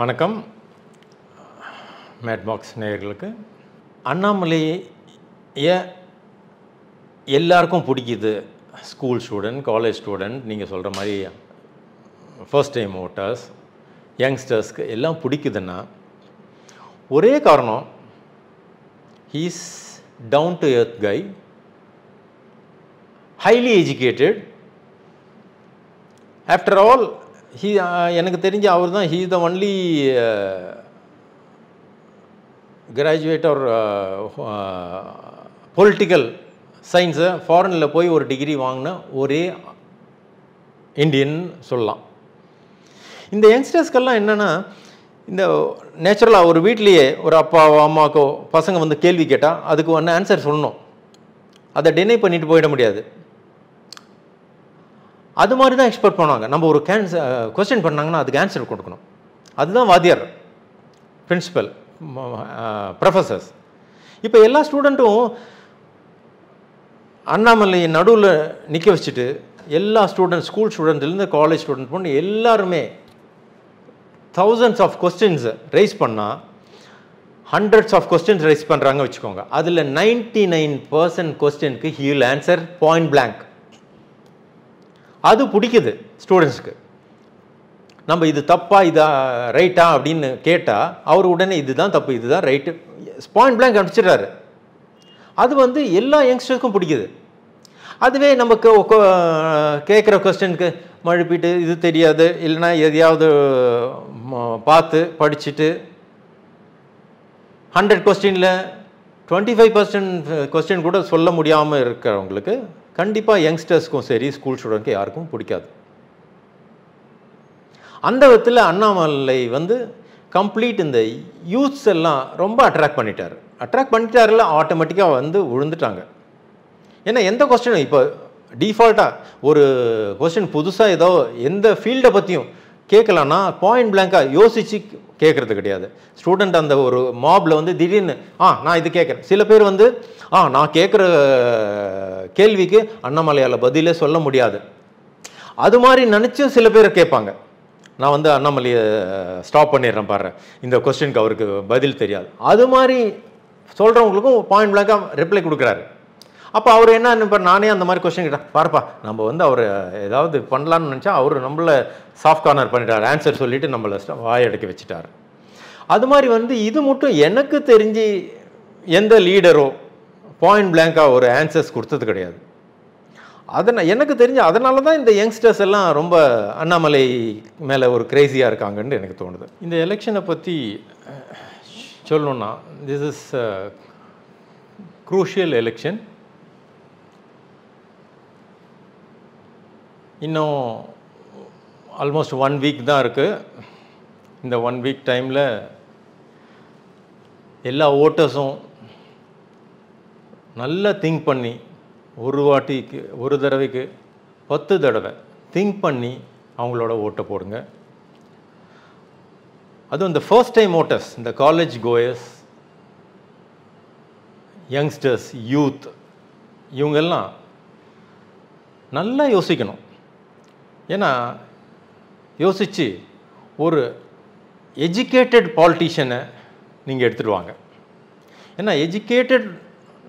வணக்கம் மேட்பாக்ஸ் நேயர்களுக்கு. அண்ணாமலையை எல்லாருக்கும் பிடிக்குது. ஸ்கூல் ஸ்டூடெண்ட், காலேஜ் ஸ்டூடெண்ட், நீங்கள் சொல்கிற மாதிரி ஃபர்ஸ்ட் டைம் ஓட்டர்ஸ், யங்ஸ்டர்ஸ்க்கு எல்லாம் பிடிக்குதுன்னா ஒரே காரணம், he's down to earth guy, highly educated. After all எனக்கு தெரிஞ்ச அவர் தான் he the only graduate or political சயின்ஸை ஃபாரினில் போய் ஒரு டிகிரி வாங்கின ஒரே இந்தியன் சொல்லலாம். இந்த யங்ஸ்டர்ஸ்க்கெல்லாம் என்னென்னா, இந்த நேச்சுரலாக ஒரு வீட்லேயே ஒரு அப்பாவோ அம்மாக்கோ பசங்க வந்து கேள்வி கேட்டால் அதுக்கு ஒன்று ஆன்சர் சொல்லணும், அதை டினை பண்ணிட்டு போயிட முடியாது. அது மாதிரி தான் எக்ஸ்பெக்ட் பண்ணுவாங்க. நம்ம ஒரு கொஸ்டின் பண்ணாங்கன்னா அதுக்கு ஆன்சர் கொடுக்கணும். அதுதான் வாத்தியார், பிரின்சிபல், ப்ரொஃபஸர்ஸ். இப்போ எல்லா ஸ்டூடெண்ட்டும் அண்ணாமலை நடுவில் நிற்க வச்சுட்டு எல்லா ஸ்கூல் ஸ்டூடெண்ட்லேருந்து காலேஜ் ஸ்டூடெண்ட் போன்று எல்லாருமே thousands ஆஃப் கொஸ்டின்ஸ் ரைஸ் பண்ணால் hundreds ஆஃப் கொஸ்டின்ஸ் ரைஸ் பண்ணுறாங்க வச்சுக்கோங்க. அதில் 99% கொஸ்டினுக்கு he will answer point blank. அது பிடிக்குது ஸ்டூடெண்ட்ஸுக்கு. நம்ம இது தப்பா இதா ரைட்டா அப்படின்னு கேட்டால் அவர் உடனே இதுதான் தப்பு, இதுதான் ரைட்டு, பாயிண்ட் பிளாங்க் அனுப்பிச்சிடுறாரு. அது வந்து எல்லா யங்ஸ்டர்ஸ்க்கும் பிடிக்குது. அதுவே நமக்கு கேட்குற கொஸ்டினுக்கு மழுப்பிட்டு இது தெரியாது, இல்லைன்னா எதையாவது பார்த்து படிச்சுட்டு 100 கொஸ்டினில் 25% கொஸ்டின் கூட சொல்ல முடியாமல் இருக்கிறவங்களுக்கு கண்டிப்பாக யங்ஸ்டர்ஸ்க்கும் சரி ஸ்கூல் ஸ்டூடெண்ட்க்கு யாருக்கும் பிடிக்காது. அந்த விதத்தில் அண்ணாமலை வந்து கம்ப்ளீட் இந்த யூத்ஸ் எல்லாம் ரொம்ப அட்ராக்ட் பண்ணிட்டாருல ஆட்டோமேட்டிக்காக வந்து விழுந்துட்டாங்க. ஏன்னா எந்த கொஸ்டினும் இப்போ டிஃபால்ட்டாக ஒரு கொஸ்டின் புதுசாக ஏதோ எந்த ஃபீல்டை பற்றியும் கேட்கலான்னா பாயிண்ட் பிளாங்காக யோசித்து கேட்குறது கிடையாது. ஸ்டூடெண்ட் அந்த ஒரு மாபில் வந்து திடீர்னு நான் இது கேட்குறேன். சில பேர் வந்து நான் கேட்குற கேள்விக்கு அண்ணாமலையால் பதிலே சொல்ல முடியாது, அது மாதிரி நினச்சி சில பேர் கேட்பாங்க. நான் வந்து அண்ணாமலையை ஸ்டாப் பண்ணிடுறேன் பாரு, இந்த கொஸ்டினுக்கு அவருக்கு பதில் தெரியாது, அது மாதிரி சொல்கிறவங்களுக்கும் பாயிண்ட் பிளாங்காக ரிப்ளை கொடுக்குறாரு. அப்போ அவர் என்ன நினைப்பார், நானே அந்த மாதிரி கொஸ்டின் கேட்டேன் பாருப்பா, நம்ம வந்து அவர் ஏதாவது பண்ணலான்னு நினச்சா அவர் நம்மளை சாஃப்ட் கார்னர் பண்ணிட்டார், ஆன்சர் சொல்லிவிட்டு நம்மளை வாயடைக்க வச்சுட்டார். அது மாதிரி வந்து இது மட்டும் எனக்கு தெரிஞ்சு எந்த லீடரோ பாயிண்ட் பிளாங்காக ஒரு ஆன்சர்ஸ் கொடுத்தது கிடையாது. எனக்கு தெரிஞ்சு அதனால தான் இந்த யங்ஸ்டர்ஸ் எல்லாம் ரொம்ப அண்ணாமலை மேலே ஒரு கிரேசியாக இருக்காங்கன்னு எனக்கு தோணுது. இந்த எலெக்ஷனை பற்றி சொல்லணுன்னா, திஸ் இஸ் க்ரூஷியல் எலெக்ஷன். இன்னும் ஆல்மோஸ்ட் 1 வீக் தான் இருக்குது. இந்த 1 வீக் டைமில் எல்லா ஓட்டர்ஸும் நல்லா திங்க் பண்ணி ஒரு தடவைக்கு 10 தடவை திங்க் பண்ணி அவங்களோட ஓட்டை போடுங்க. அதுவும் இந்த ஃபர்ஸ்ட் டைம் ஓட்டர்ஸ், இந்த காலேஜ் கோயர்ஸ், யங்ஸ்டர்ஸ், யூத், இவங்கெல்லாம் நல்லா யோசிக்கணும். ஏன்னா யோசித்து ஒரு எஜுகேட்டட் பாலிட்டிஷியனை நீங்கள் எடுத்துகிட்டு வாங்க. ஏன்னா educated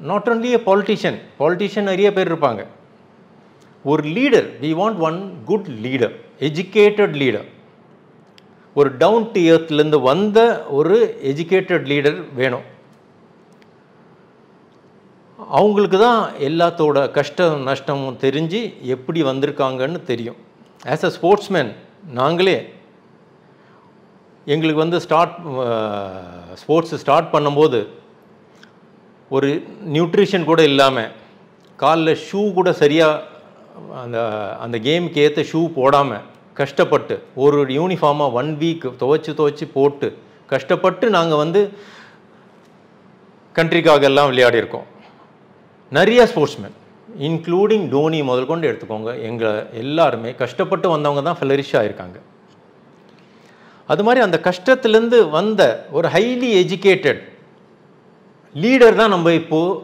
not only a politician நிறைய பேர் இருப்பாங்க. ஒரு leader, we want one good leader, educated leader, ஒரு டவுன் டு எர்த்லேருந்து வந்த ஒரு எஜுகேட்டட் லீடர் வேணும். அவங்களுக்கு தான் எல்லாத்தோட கஷ்டம் நஷ்டமும் தெரிஞ்சு எப்படி வந்திருக்காங்கன்னு தெரியும். ஆஸ் அ ஸ்போர்ட்ஸ்மேன் நாங்களே எங்களுக்கு வந்து ஸ்போர்ட்ஸ் ஸ்டார்ட் பண்ணும்போது ஒரு நியூட்ரிஷன் கூட இல்லாமல், காலில் ஷூ கூட சரியாக அந்த கேமுக்கு ஏற்ற ஷூ போடாமல் கஷ்டப்பட்டு ஒரு யூனிஃபார்மாக 1 வீக் துவைச்சி போட்டு கஷ்டப்பட்டு நாங்கள் வந்து கண்ட்ரிக்காக எல்லாம் விளையாடியிருக்கோம். நிறைய ஸ்போர்ட்ஸ்மேன் இன்க்ளூடிங் டோனி முதல் கொண்டு எடுத்துக்கோங்க, எங்களை எல்லாருமே கஷ்டப்பட்டு வந்தவங்க தான் ஃப்ளரிஷ் ஆகிருக்காங்க. அது மாதிரி அந்த கஷ்டத்துலேருந்து வந்த ஒரு ஹைலி எஜுகேட்டட் லீடர் தான் நம்ம இப்போது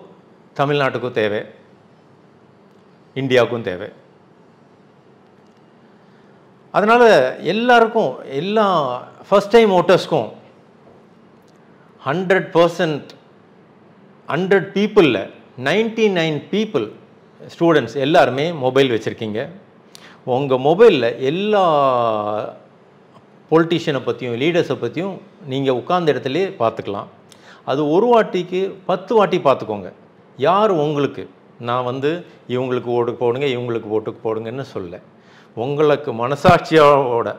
தமிழ்நாட்டுக்கும் தேவை, இந்தியாவுக்கும் தேவை. அதனால் எல்லாருக்கும் எல்லா ஃபர்ஸ்ட் டைம் ஓட்டர்ஸ்க்கும் 100% 100 பீப்புளில் 99 பீப்புள் ஸ்டூடெண்ட்ஸ் எல்லாருமே மொபைல் வச்சுருக்கீங்க. உங்கள் மொபைலில் எல்லா பொலிட்டிஷியனை பற்றியும் லீடர்ஸை பற்றியும் நீங்கள் உட்கார்ந்த இடத்துலையே பார்த்துக்கலாம். அது ஒரு வாட்டிக்கு 10 வாட்டி பார்த்துக்கோங்க. யார் உங்களுக்கு, நான் வந்து இவங்களுக்கு ஓட்டு போடுங்க இவங்களுக்கு ஓட்டுக்கு போடுங்கன்னு சொல்ல, உங்களுக்கு மனசாட்சியோட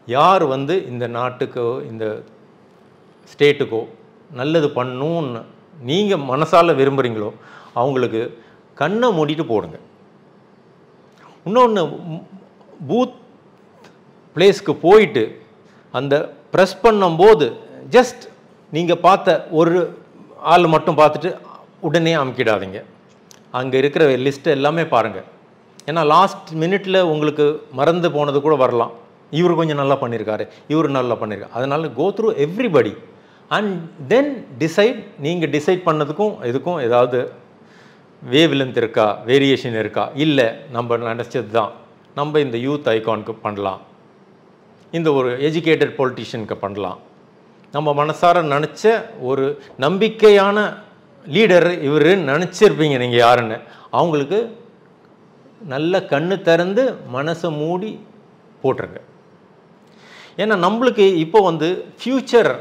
யார் வந்து இந்த நாட்டுக்கோ இந்த ஸ்டேட்டுக்கோ நல்லது பண்ணணும்னு நீங்கள் மனசால் விரும்புகிறீங்களோ அவங்களுக்கு கண்ணை மூடிட்டு போடுங்க. இன்னொன்று, பூத் பிளேஸ்க்கு போயிட்டு அந்த ப்ரெஸ் பண்ணும்போது ஜஸ்ட் நீங்கள் பார்த்த ஒரு ஆள் மட்டும் பார்த்துட்டு உடனே அமுக்கிடாதீங்க. அங்கே இருக்கிற லிஸ்ட்டு எல்லாமே பாருங்கள். ஏன்னா லாஸ்ட் மினிட்ல உங்களுக்கு மறந்து போனது கூட வரலாம். இவர் கொஞ்சம் நல்லா பண்ணியிருக்காரு, இவர் நல்லா பண்ணியிருக்காரு. அதனால் go through everybody and then decide. நீங்கள் டிசைட் பண்ணதுக்கும் இதுக்கும் ஏதாவது வேவ் லென்த் இருக்கா, வேரியேஷன் இருக்கா, இல்லை நம்ம நினச்சது தான் நம்ம இந்த யூத் ஐகானுக்கு பண்ணலாம், இந்த ஒரு எஜுகேட்டட் பொலிட்டிஷியனுக்கு பண்ணலாம், நம்ம மனசார நினச்ச ஒரு நம்பிக்கையான லீடர் இவர் நினச்சிருப்பீங்க நீங்கள் யாருன்னு, அவங்களுக்கு நல்ல கண்ணு திறந்து மனசை மூடி போட்டுருங்க. ஏன்னா நம்மளுக்கு இப்போ வந்து ஃப்யூச்சர்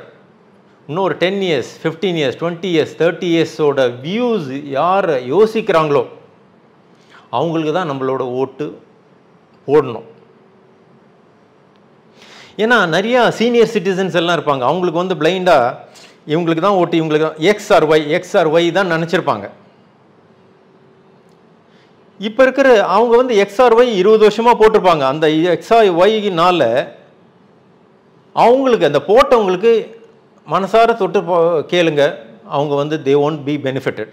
இன்னும் ஒரு 10 years 15 years 20 years 30 yearsோட வியூஸ் யாரை யோசிக்கிறாங்களோ அவங்களுக்கு தான் நம்மளோட ஓட்டு போடணும். ஏன்னா நிறையா சீனியர் சிட்டிசன்ஸ் எல்லாம் இருப்பாங்க, அவங்களுக்கு வந்து பிளைண்டாக இவங்களுக்கு தான் ஓட்டு, இவங்களுக்கு தான் எக்ஸ் ஆர் ஒய் தான் நினச்சிருப்பாங்க. இப்போ இருக்கிற அவங்க வந்து எக்ஸ் ஆர் ஒய் 20 வருஷமாக போட்டிருப்பாங்க. அந்த எக்ஸ் ஆர் ஒய்னால அவங்களுக்கு அந்த போட்டவங்களுக்கு மனசார தொட்டு கேளுங்க, அவங்க வந்து தே ஒன்ட் பி பெனிஃபிட்டட்.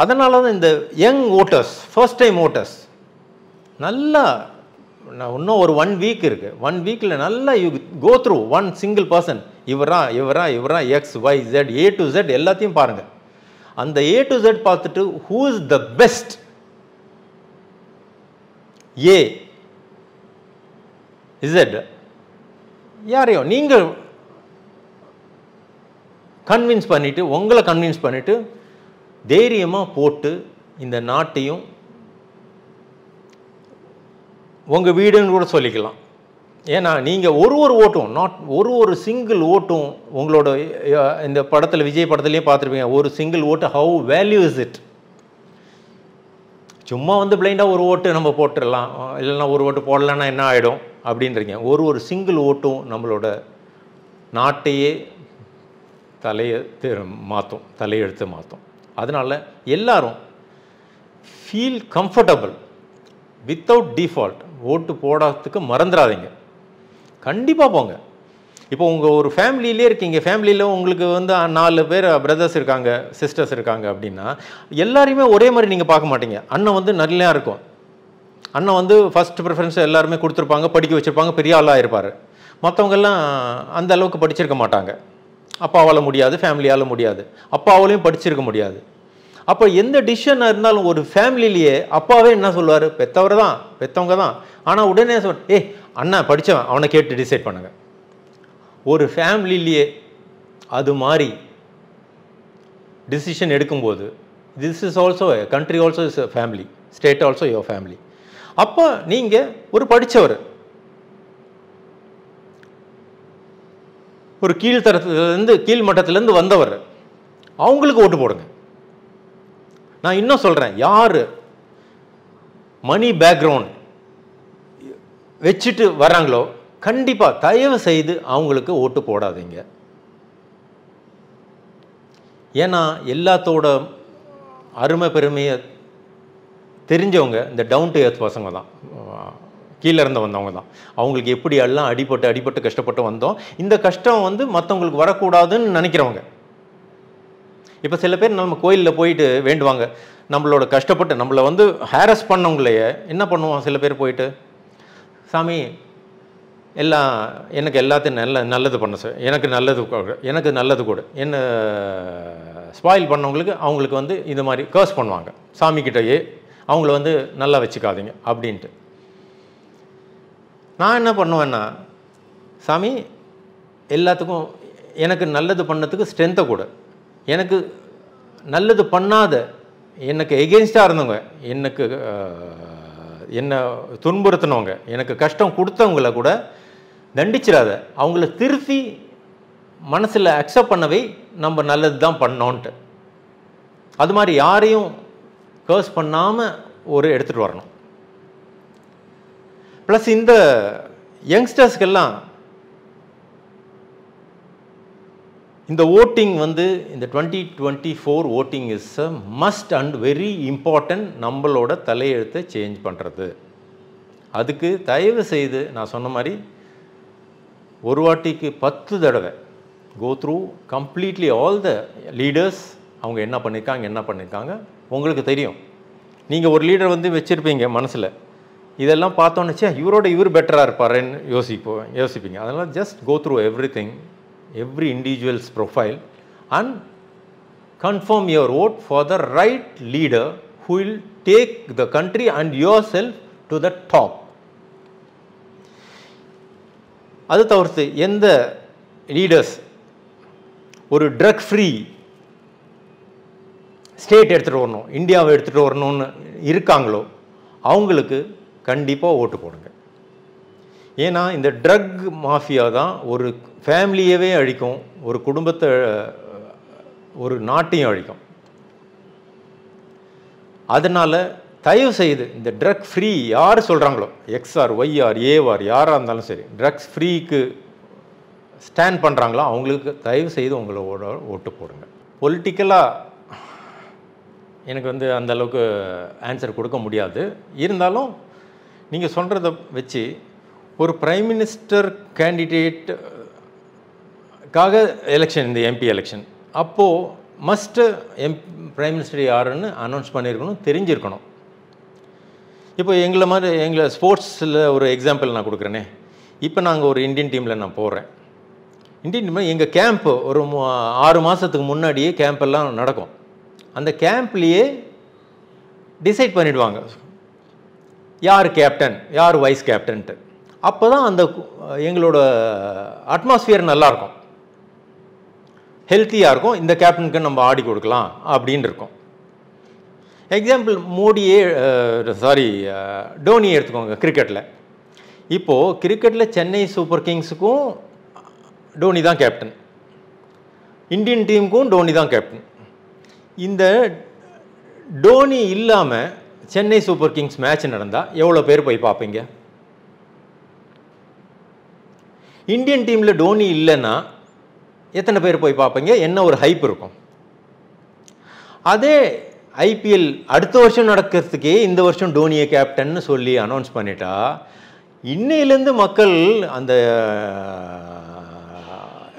அதனால தான் இந்த young voters, first time voters நல்லா, இன்னும் ஒரு 1 week இருக்குது, 1 weekல நல்லா you go through one single person, இவரா X Y Z A to Z எல்லாத்தையும் பாருங்கள். அந்த ஏ டு ஜெட் பார்த்துட்டு who is the best, A Z யாரையும் நீங்கள் கன்வின்ஸ் பண்ணிவிட்டு, உங்களை கன்வின்ஸ் பண்ணிவிட்டு தைரியமாக போட்டு இந்த நாட்டையும் உங்கள் வீடுன்னு கூட சொல்லிக்கலாம். ஏன்னா நீங்கள் ஒரு ஓட்டும், நாட் ஒரு சிங்கிள் ஓட்டும், உங்களோட இந்த படத்தில் விஜய் படத்துலேயே பார்த்துருப்பீங்க, ஒரு சிங்கிள் ஓட்டு ஹவு வேல்யூ இஸ் இட். சும்மா வந்து பிளைண்டாக ஒரு ஓட்டு நம்ம போட்டுடலாம், இல்லைன்னா ஒரு ஓட்டு போடலன்னா என்ன ஆகிடும் அப்படின்றீங்க. ஒரு சிங்கிள் ஓட்டும் நம்மளோட நாட்டையே தலையெழுத்து மாற்றும். அதனால் எல்லாரும் ஃபீல் கம்ஃபர்டபுள் வித்தவுட் டிஃபால்ட் ஓட்டு போடாததுக்கு மறந்துடாதீங்க, கண்டிப்பாக போங்க. இப்போ உங்கள் ஒரு ஃபேமிலியிலே இருக்கீங்க, ஃபேமிலியில் உங்களுக்கு வந்து 4 பேர் பிரதர்ஸ் இருக்காங்க, சிஸ்டர்ஸ் இருக்காங்க அப்படின்னா எல்லாரையுமே ஒரே மாதிரி நீங்கள் பார்க்க மாட்டீங்க. அண்ணன் வந்து நிறையா இருக்கும், அண்ணன் வந்து ஃபஸ்ட் ப்ரிஃபரன்ஸ் எல்லாருமே கொடுத்துருப்பாங்க, படிக்க வச்சுருப்பாங்க, பெரிய ஆளாக இருப்பார். மற்றவங்கெல்லாம் அந்த அளவுக்கு படிச்சிருக்க மாட்டாங்க, அப்பாவால் முடியாது, ஃபேமிலியால் முடியாது, அப்பாவாலையும் படிச்சிருக்க முடியாது. அப்போ எந்த டிசிஷனாக இருந்தாலும் ஒரு ஃபேமிலியிலேயே அப்பாவே என்ன சொல்லுவார், பெற்றவங்க தான், ஆனால் உடனே அண்ணா படித்தவன், அவனை கேட்டு டிசைட் பண்ணுங்க. ஒரு ஃபேமிலியிலேயே அது மாதிரி டிசிஷன் எடுக்கும்போது this is also country also is a family, state also your family. அப்போ நீங்கள் ஒரு படித்தவர், ஒரு கீழ் மட்டத்திலேருந்து வந்தவர், அவங்களுக்கு ஓட்டு போடுங்க. நான் இன்னும் சொல்கிறேன், யார் மணி பேக்ரவுண்ட் வச்சுட்டு வராங்களோ கண்டிப்பாக தயவு செய்து அவங்களுக்கு ஓட்டு போடாதீங்க. ஏன்னா எல்லாத்தோட அருமை பெருமையை தெரிஞ்சவங்க இந்த டவுன் டு எர்த் பசங்க தான், கீழே இருந்து வந்தவங்க தான். அவங்களுக்கு எப்படி எல்லாம் அடிபட்டு கஷ்டப்பட்டு வந்தோம், இந்த கஷ்டம் வந்து மற்றவங்களுக்கு வரக்கூடாதுன்னு நினைக்கிறவங்க. இப்போ சில பேர் நம்ம கோயிலில் போயிட்டு வேண்டுவாங்க, நம்மளோட கஷ்டப்பட்டு நம்மளை வந்து ஹாரஸ் பண்ணவங்களையே என்ன பண்ணுவோம், சில பேர் போயிட்டு சாமி எல்லாம் எனக்கு எல்லாத்தையும் நல்லது பண்ண சார், எனக்கு நல்லது கூட, என்ன ஸ்பாயில் பண்ணவங்களுக்கு அவங்களுக்கு வந்து இந்த மாதிரி கர்ஸ் பண்ணுவாங்க சாமிக்கிட்டேயே. அவங்கள வந்து நல்லா வச்சுக்காதீங்க அப்படின்ட்டு. நான் என்ன பண்ணுவேன்னா, சாமி எல்லாத்துக்கும் எனக்கு நல்லது பண்ணதுக்கு ஸ்ட்ரென்த்தை கூட, எனக்கு நல்லது பண்ணாத, எனக்கு எகெயின்ஸ்டாக இருந்தவங்க, எனக்கு என்னை துன்புறுத்தினவங்க, எனக்கு கஷ்டம் கொடுத்தவங்கள கூட தண்டிச்சிடாத, அவங்கள திருப்பி மனசில் அக்செப்ட் பண்ணவே நம்ம நல்லது தான் பண்ணோன்ட்டு. அது மாதிரி யாரையும் கர்ஸ் பண்ணாமல் ஒரு எடுத்துகிட்டு வரணும். ப்ளஸ் இந்த யங்ஸ்டர்ஸ்க்கெல்லாம் இந்த ஓட்டிங் வந்து இந்த 2024 voting is a must and very important. நம்மளோட தலையெழுத்தை சேஞ்ச் பண்ணுறது. அதுக்கு தயவு செய்து நான் சொன்ன மாதிரி ஒரு வாட்டிக்கு 10 தடவை go through completely all the leaders. அவங்க என்ன பண்ணியிருக்காங்க உங்களுக்கு தெரியும். நீங்கள் ஒரு லீடர் வந்து வச்சுருப்பீங்க மனசில், இதெல்லாம் பார்த்தோன்னே இவரோட இவர் பெட்டராக இருப்பாருன்னு யோசிப்பீங்க. அதனால் just go through everything, every individual's profile and confirm your vote for the right leader who will take the country and yourself to the top. அது தவிர்த்து எந்த லீடர்ஸ் ஒரு ட்ரக் ஃப்ரீ ஸ்டேட் எடுத்துகிட்டு வரணும், இந்தியாவை எடுத்துகிட்டு வரணும்னு இருக்காங்களோ அவங்களுக்கு கண்டிப்பாக ஓட்டு போடுங்க. ஏன்னா இந்த ட்ரக் மாஃபியா தான் ஒரு ஃபேமிலியவே அழிக்கும், ஒரு குடும்பத்தை, ஒரு நாட்டையும் அழிக்கும். அதனால் தயவு செய்து இந்த ட்ரக் ஃப்ரீ யார் சொல்கிறாங்களோ, எக்ஸ்ஆர் ஒய்ஆர் ஏஆர் யாராக இருந்தாலும் சரி, ட்ரக்ஸ் ஃப்ரீக்கு ஸ்டாண்ட் பண்ணுறாங்களோ அவங்களுக்கு தயவு செய்து உங்களோட ஓட்டு போடுங்க. பொலிட்டிக்கலாக எனக்கு வந்து அந்தளவுக்கு ஆன்சர் கொடுக்க முடியாது. இருந்தாலும் நீங்கள் சொல்கிறத வச்சு ஒரு பிரைம் மினிஸ்டர் கேண்டிடேட்டுக்காக எலெக்ஷன், இந்த எம்பி எலெக்ஷன் அப்போது மஸ்ட்டு பிரைம் மினிஸ்டர் யாருன்னு அனௌன்ஸ் பண்ணியிருக்கணும், தெரிஞ்சிருக்கணும். இப்போ எங்களை ஸ்போர்ட்ஸில் ஒரு எக்ஸாம்பிள் நான் கொடுக்குறேனே. இப்போ நாங்கள் ஒரு இந்தியன் டீமில் நான் போடுறேன். இந்தியன் டீமில் எங்கள் கேம்ப்பு ஒரு 6 மாதத்துக்கு முன்னாடியே கேம்பெல்லாம் நடக்கும். அந்த கேம்ப்லேயே டிசைட் பண்ணிவிடுவாங்க யார் கேப்டன் யார் வைஸ் கேப்டன்ட்டு. அப்போ தான் அந்த எங்களோட அட்மாஸ்ஃபியர் நல்லாயிருக்கும், ஹெல்த்தியாக இருக்கும். இந்த கேப்டனுக்கு நம்ம ஆடி கொடுக்கலாம் அப்படின்னு இருக்கும். எக்ஸாம்பிள் டோனி எடுத்துக்கோங்க கிரிக்கெட்டில். இப்போது கிரிக்கெட்டில் சென்னை சூப்பர் கிங்ஸுக்கும் டோனி தான் கேப்டன், இந்தியன் டீமுக்கும் டோனி தான் கேப்டன். இந்த டோனி இல்லாமல் சென்னை சூப்பர் கிங்ஸ் மேட்ச் நடந்தால் எவ்வளோ பேர் போய் பார்ப்பீங்க? இந்தியன் டீமில் டோனி இல்லைன்னா எத்தனை பேர் போய் பார்ப்பீங்க? என்ன ஒரு ஹைப் இருக்கும். அதே ஐபிஎல் அடுத்த வருஷம் நடக்கிறதுக்கே இந்த வருஷம் டோனியை கேப்டன்னு சொல்லி அனௌன்ஸ் பண்ணிட்டா, இன்னையிலேருந்து மக்கள் அந்த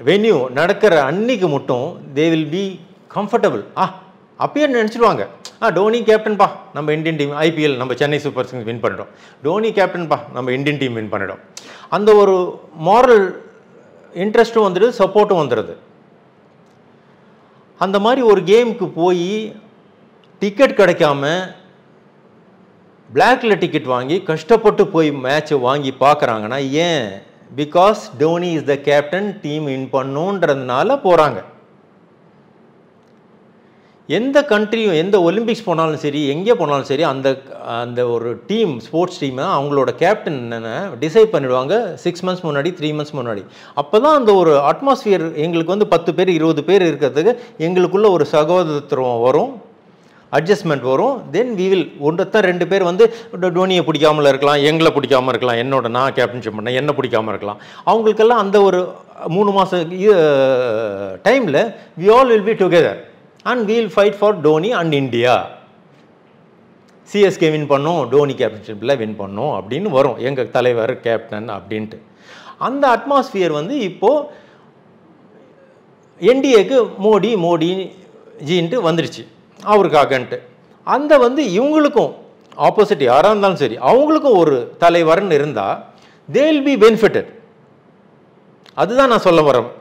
வென்யூ நடக்கிற அன்னைக்கு மட்டும் தே வில் பி கம்ஃபர்டபுள். அப்பயே நினச்சிடுவாங்க, டோனி கேப்டன்பா நம்ம இந்தியன் டீம், ஐபிஎல் நம்ம சென்னை சூப்பர் கிங்ஸ் வின் பண்ணிட்டோம், டோனி கேப்டன்பா நம்ம இந்தியன் டீம் வின் பண்ணிட்டோம். அந்த ஒரு மாரல் இன்ட்ரெஸ்ட்டும் வந்துடுது, சப்போர்ட்டும் வந்துடுது. அந்த மாதிரி ஒரு கேமுக்கு போய் டிக்கெட் கிடைக்காம பிளாக்ல டிக்கெட் வாங்கி கஷ்டப்பட்டு போய் மேட்சை வாங்கி பார்க்குறாங்கன்னா ஏன்? Because Dhoni is the captain, team win பண்ணுன்றதுனால போகிறாங்க. எந்த கண்ட்ரியும் எந்த ஒலிம்பிக்ஸ் போனாலும் சரி, எங்கே போனாலும் சரி, அந்த ஒரு டீம் ஸ்போர்ட்ஸ் டீமை அவங்களோட கேப்டன் டிசைட் பண்ணிவிடுவாங்க 6 months முன்னாடி, 3 months முன்னாடி. அப்போ தான் அந்த ஒரு அட்மாஸ்ஃபியர் எங்களுக்கு வந்து 10 பேர் 20 பேர் இருக்கிறதுக்கு எங்களுக்குள்ள ஒரு சகோதரத்துவம் வரும், அட்ஜஸ்ட்மெண்ட் வரும். தென் வி வில் ஒன்றத்தான் 2 பேர் வந்து டோனியை பிடிக்காமல் இருக்கலாம், எங்களை பிடிக்காமல் இருக்கலாம், நான் கேப்டன்ஷிப் பண்ணேன் என்ன பிடிக்காமல் இருக்கலாம். அவங்களுக்கெல்லாம் அந்த ஒரு 3 மாதம் டைமில் we all will be together and we will fight for Dhoni and India. CSK win பண்ணோம், டோனி கேப்டன்ஷிப்பில் வின் பண்ணோம் அப்படின்னு வரும் எங்கள் தலைவர் கேப்டன் அப்படின்ட்டு. அந்த அட்மாஸ்ஃபியர் வந்து இப்போது என்டிஏக்கு மோடி ஜின்ட்டு வந்துருச்சு அவருக்காகன்ட்டு. அந்த வந்து இவங்களுக்கும் ஆப்போசிட் யாராக இருந்தாலும் சரி அவங்களுக்கும் ஒரு தலைவர்னு இருந்தால் they will be benefited. அதுதான் நான் சொல்ல வரேன்.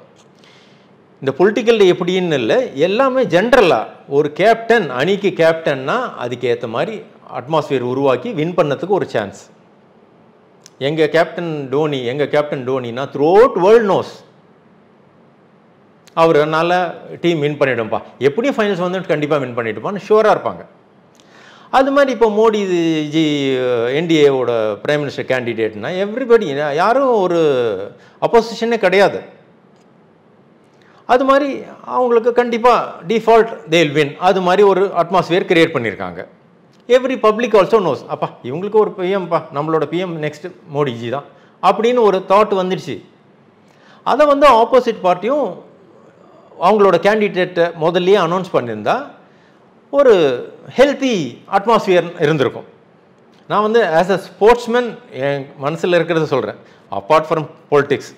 இந்த பொலிட்டிக்கல் எப்படின்னு இல்லை, எல்லாமே ஜென்ரலாக ஒரு கேப்டன், அணிக்கு கேப்டன்னா அதுக்கேற்ற மாதிரி அட்மாஸ்பியர் உருவாக்கி வின் பண்ணதுக்கு ஒரு சான்ஸ். எங்கள் கேப்டன் டோனினா த்ரூ அவுட் வேர்ல்ட் நோஸ் அவர் நல்ல டீம் வின் பண்ணிவிடும்பா, எப்படியும் ஃபைனல்ஸ் வந்துட்டு கண்டிப்பாக வின் பண்ணிவிடுப்பான்னு ஷூராக இருப்பாங்க. அது மாதிரி இப்போ மோடி ஜி என்டிஏவோட பிரைம் மினிஸ்டர் கேண்டிடேட்னா எவ்ரிபடி, யாரும் ஒரு அப்போசிஷனே கிடையாது. அது மாதிரி அவங்களுக்கு கண்டிப்பாக டிஃபால்ட் தேல் வின், அது மாதிரி ஒரு அட்மாஸ்பியர் கிரியேட் பண்ணியிருக்காங்க. எவ்ரி பப்ளிக் ஆல்சோ நோஸ், அப்பா இவங்களுக்கு ஒரு பிஎம்பா, நம்மளோட பிஎம் நெக்ஸ்ட் மோடிஜி தான் அப்படின்னு ஒரு தாட் வந்துடுச்சு. அதை வந்து ஆப்போசிட் பார்ட்டியும் அவங்களோட கேண்டிடேட்டை முதல்லையே அனௌன்ஸ் பண்ணியிருந்தா ஒரு ஹெல்த்தி அட்மாஸ்பியர் இருந்திருக்கும். நான் வந்து ஆஸ் அ ஸ்போர்ட்ஸ்மேன் என் மனசில் இருக்கிறத சொல்கிறேன், அப்பார்ட் ஃப்ரம் பொலிட்டிக்ஸ்.